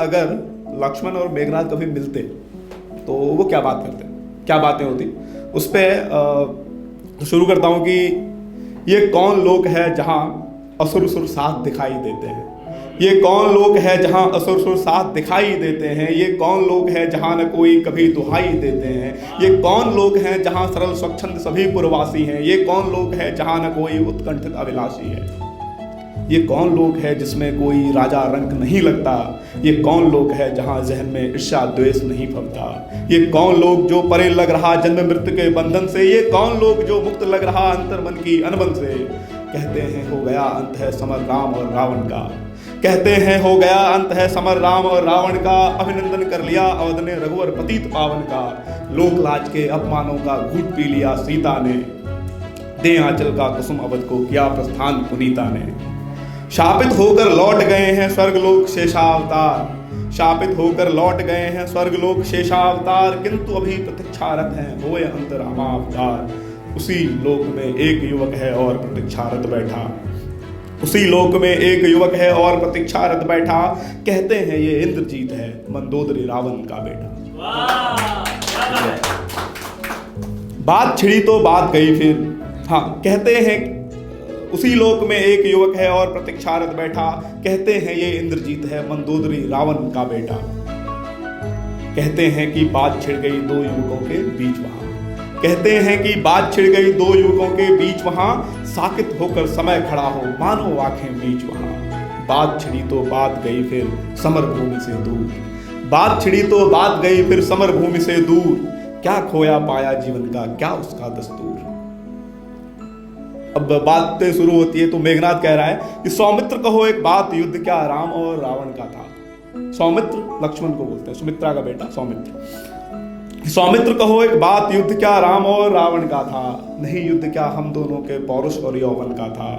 अगर लक्ष्मण और मेघनाद कभी मिलते तो वो क्या बात करते, क्या बातें होती, उस पर शुरू करता हूँ कि ये कौन लोक है जहाँ असुर सुर साथ दिखाई देते हैं, ये कौन लोक है जहाँ असुर सुर साथ दिखाई देते हैं, ये कौन लोक है जहाँ न कोई कभी दुहाई देते हैं, ये कौन लोक है जहाँ सरल स्वच्छंद सभी पुरवासी हैं, ये कौन लोक है जहाँ न कोई उत्कंठित अभिलाषी है, ये कौन लोक है जिसमें कोई राजा रंक नहीं लगता, ये कौन लोक है जहाँ जहन में ईर्ष्या द्वेष नहीं फलता, ये कौन लोक जो परे लग रहा जन्म मृत्यु के बंधन से, ये कौन लोक जो मुक्त लग रहा अंतर मन की अनबन से। कहते हैं हो गया अंत है समर राम और रावण का, कहते हैं हो गया अंत है समर राम और रावण का, अभिनंदन कर लिया अवध ने रघुवर पतित पावन का, लोक लाज के अपमानों का घूट पी लिया सीता ने, दे आंचल का कुसुम अवध को किया प्रस्थान पुनीता ने। शापित होकर लौट गए हैं स्वर्गलोक शेषावतार, शापित होकर लौट गए हैं स्वर्गलोक शेषावतार, किंतु अभी प्रतीक्षारत हैं होए अंत रामावतार। उसी लोक में एक युवक है और प्रतीक्षारत बैठा, उसी लोक में एक युवक है और प्रतीक्षारत बैठा, कहते हैं ये इंद्रजीत है मंदोदरी रावण का बेटा। बात छिड़ी तो बात गई फिर, हाँ कहते हैं उसी लोक में एक युवक है और प्रतीक्षारत बैठा, कहते हैं ये इंद्रजीत है मंदोदरी रावण का बेटा। कहते हैं कि बात छिड़ गई दो युवकों के बीच वहां, कहते हैं कि बात छिड़ गई दो युवकों के बीच वहां, साकित होकर समय खड़ा हो मानो आंखें बीच वहां। बात छिड़ी तो बात गई फिर समर भूमि से दूर, बात छिड़ी तो बात गई फिर समर भूमि से दूर, क्या खोया पाया जीवन का क्या उसका दस्तूर। अब बातें शुरू होती है तो मेघनाद कह रहा है कि सौमित्र कहो एक बात युद्ध क्या राम और रावण का था। सौमित्र लक्ष्मण को बोलते हैं, सुमित्रा का बेटा सौमित्र। सौमित्र कहो एक बात युद्ध क्या राम और रावण का था, नहीं युद्ध क्या हम दोनों के पौरुष और यौवन का था।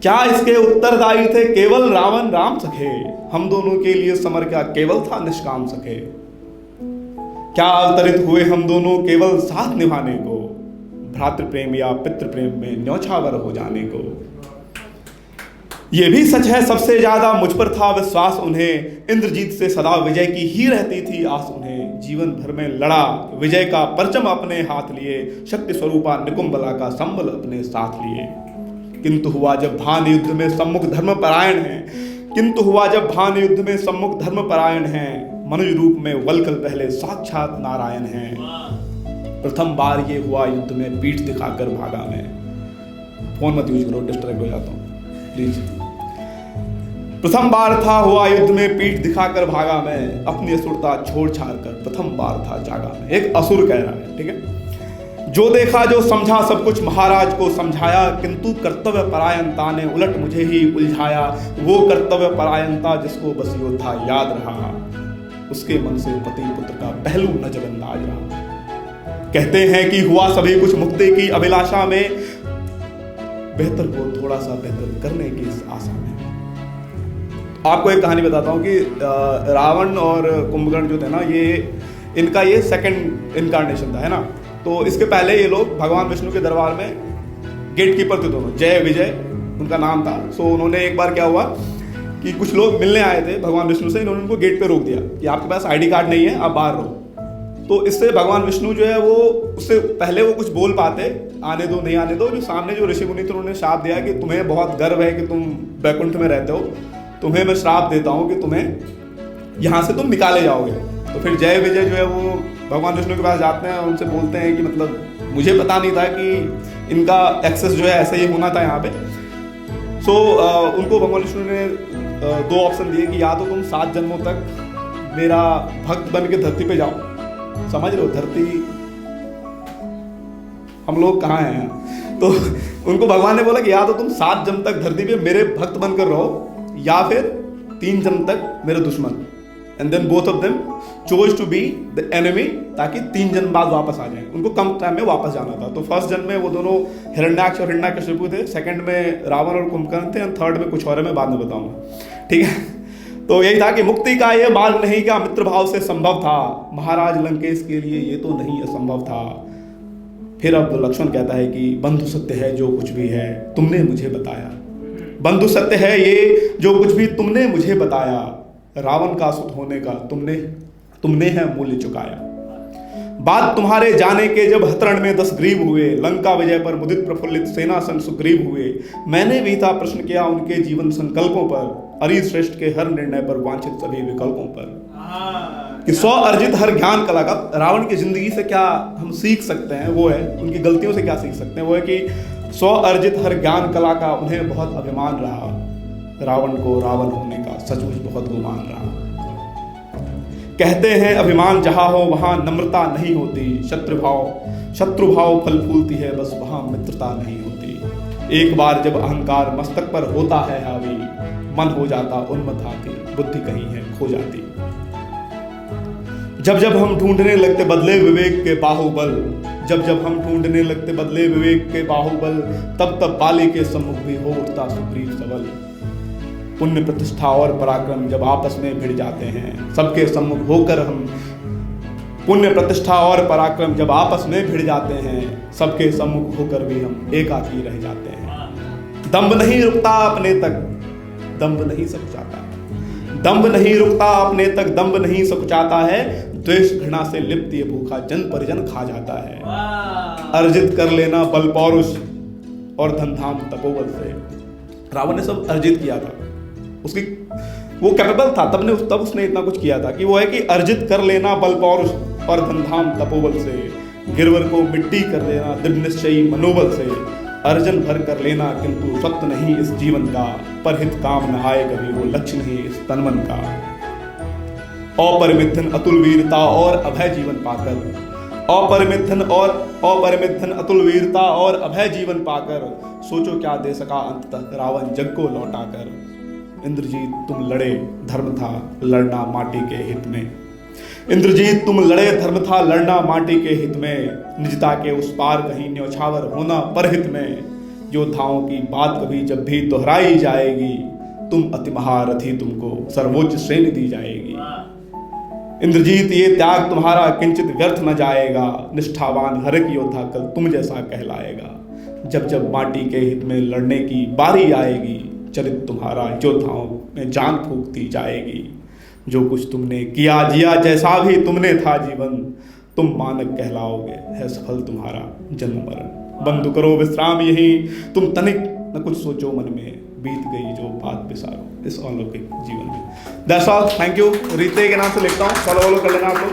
क्या इसके उत्तरदायी थे केवल रावण राम सखे, हम दोनों के लिए समर क्या केवल था निष्काम सखे। क्या अवतरित हुए हम दोनों केवल साथ निभाने को, भ्रातृ प्रेम या पितृ प्रेम में न्यौछावर हो जाने को। ये भी सच है सबसे ज्यादा मुझ पर था विश्वास उन्हें, इंद्रजीत से सदा विजय की ही रहती थी आस उन्हें। जीवन भर में लड़ा विजय का परचम अपने हाथ लिए, शक्ति स्वरूपा निकुंबला का संबल अपने साथ लिए। किंतु हुआ जब भान युद्ध में सम्मुख धर्म परायण है, किंतु हुआ जब भान युद्ध में सम्मुख धर्म परायण है, मनुज रूप में वलकल पहले साक्षात नारायण है। प्रथम बार ये हुआ युद्ध में पीठ दिखाकर भागा मैं। फोन मत यूज करो, डिस्ट्रैक्ट हो जाता हूँ प्लीज। प्रथम बार था हुआ युद्ध में पीठ दिखाकर भागा मैं, अपनी असुरता छोड़ छाड़ कर प्रथम बार था जागा मैं। एक असुर कह रहा है, ठीक है। जो देखा जो समझा सब कुछ महाराज को समझाया, किंतु कर्तव्य परायणता ने उलट मुझे ही उलझाया। वो कर्तव्य परायणता जिसको बस योद्धा याद रहा, उसके मन से पति पुत्र का पहलू नजरअंदाज रहा। कहते हैं कि हुआ सभी कुछ मुक्ति की अभिलाषा में, बेहतर को थोड़ा सा बेहतर करने की इस आशा में। आपको एक कहानी बताता हूँ कि रावण और कुंभकर्ण जो थे ना, ये इनका ये सेकंड इनकारनेशन था, है ना। तो इसके पहले ये लोग भगवान विष्णु के दरबार में गेट कीपर थे दोनों, जय विजय उनका नाम था। सो उन्होंने एक बार क्या हुआ कि कुछ लोग मिलने आए थे भगवान विष्णु से, इन्होंने उनको गेट पे रोक दिया कि आपके पास आईडी कार्ड नहीं है, आप बाहर रहो। तो इससे भगवान विष्णु जो है वो उससे पहले वो कुछ बोल पाते, आने दो नहीं आने दो, जो सामने जो ऋषि मुनि थे उन्होंने श्राप दिया कि तुम्हें बहुत गर्व है कि तुम वैकुंठ में रहते हो, तुम्हें मैं श्राप देता हूँ कि तुम्हें यहाँ से तुम निकाले जाओगे। तो फिर जय विजय जो है वो भगवान विष्णु के पास जाते हैं और उनसे बोलते हैं कि मतलब मुझे पता नहीं था कि इनका एक्सेस जो है ऐसे ही होना था यहाँ पे। सो उनको भगवान विष्णु ने दो ऑप्शन दिए कि या तो तुम 7 जन्मों तक मेरा भक्त बन के धरती पे जाओ, समझ रहे हो धरती हम लोग कहाँ हैं। तो उनको भगवान ने बोला कि या तो तुम 7 जन्म तक धरती पे मेरे भक्त बनकर रहो, या फिर 3 जन्म तक मेरे दुश्मन। And then both of them chose to be the enemy, ताकि 3 जन्म बाद वापस आ जाए। उनको कम टाइम में वापस जाना था। तो फर्स्ट जन्म में वो दोनों हिरण्याक्ष और हिरण्यकशिपु थे, सेकंड में रावण और कुंभकर्ण थे, एंड थर्ड में कुछ और है, मैं बाद में बताऊंगा, ठीक है। तो यही था कि मुक्ति का ये मार्ग नहीं क्या मित्र भाव से संभव था, महाराज लंकेश के लिए ये तो नहीं असंभव था। फिर अब लक्ष्मण कहता है कि बंधु सत्य है जो कुछ भी है तुमने मुझे बताया, बंधु सत्य है ये जो कुछ भी तुमने मुझे बताया। रावण का सुत होने का तुमने है मूल्य चुकाया। बात तुम्हारे जाने के जब हतरण में 10 ग्रीव हुए, लंका विजय पर मुदित प्रफुल्लित सेना संग सुग्रीव हुए। मैंने भी था प्रश्न किया उनके जीवन संकल्पों पर, अरि श्रेष्ठ के हर निर्णय पर वांछित सभी विकल्पों पर। कि 100 अर्जित हर ज्ञान कला का, रावण की जिंदगी से क्या हम सीख सकते हैं वो है, उनकी गलतियों से क्या सीख सकते हैं वो है कि 100 अर्जित हर ज्ञान कला का उन्हें बहुत अभिमान रहा, रावण को रावण होने का सचमुच बहुत गुमान रहा। कहते हैं अभिमान जहां हो वहां नम्रता नहीं होती, शत्रुभाव फल फूलती है बस वहां मित्रता नहीं होती। एक बार जब अहंकार मस्तक पर होता है हावी, मन हो जाता उन्मत्त हाथी, बुद्धि कहीं है खो जाती। जब जब हम ढूंढने लगते बदले विवेक के बाहुबल, जब हम ढूंढने लगते बदले विवेक के बाहुबल, तब बाली के सम्मुख भी हो उठता सुग्रीव सबल। पुण्य प्रतिष्ठा और पराक्रम जब आपस में भिड़ जाते हैं, सबके सम्मुख होकर हम, पुण्य प्रतिष्ठा और पराक्रम जब आपस में भिड़ जाते हैं, सबके सम्मुख होकर भी हम एकाकी रह जाते हैं। दंभ नहीं रुकता अपने तक, दंभ नहीं सकुचाता, दंभ नहीं रुकता अपने तक, दंभ नहीं सकुचाता है। द्वेष घृणा से लिप्त ये भूखा जन परिजन खा जाता है। अर्जित कर लेना बल पौरुष और धन धाम तपोबल से। रावण ने सब अर्जित किया था, उसकी वो कैपेबल था, तब उसने इतना कुछ किया था कि वो है कि अर्जित कर लेना बल पौरुष और धनधाम तपोबल से, गिरवर को मिट्टी कर लेना दृढ़ निश्चयी मनोबल से। अर्जन भर कर लेना किंतु सत्य नहीं इस जीवन का, परहित काम न आए कभी वो लक्ष्य नहीं इस तनमन का। अपरिमित धन अतुल वीरता और अभय जीवन पाकर, अपरिमित धन अतुल वीरता और अभय जीवन पाकर, सोचो क्या दे सका अंततः रावण जग को लौटाकर। इंद्रजीत तुम लड़े धर्म था लड़ना माटी के हित में, इंद्रजीत तुम लड़े धर्म था लड़ना माटी के हित में। निजता के उस पार कहीं न्यौछावर होना परहित में। योद्धाओं की बात कभी जब भी दोहराई जाएगी, तुम अति महारथी तुमको सर्वोच्च श्रेणी दी जाएगी। इंद्रजीत ये त्याग तुम्हारा किंचित व्यर्थ न जाएगा, निष्ठावान हर एक योद्धा कल तुम जैसा कहलाएगा। जब माटी के हित में लड़ने की बारी आएगी, चरित तुम्हारा योद्धाओं में जान फूंकती जाएगी। जो कुछ तुमने किया जिया जैसा भी तुमने था जीवन, तुम मानक कहलाओगे है सफल तुम्हारा जन्म मरण। बंद करो विश्राम यही तुम तनिक न कुछ सोचो मन में, बीत गई जो बात बिसारो इस अलौकिक जीवन में। That's all, thank you. रीते के नाम से लिखता हूँ, फॉलो कर लेना आप लोग।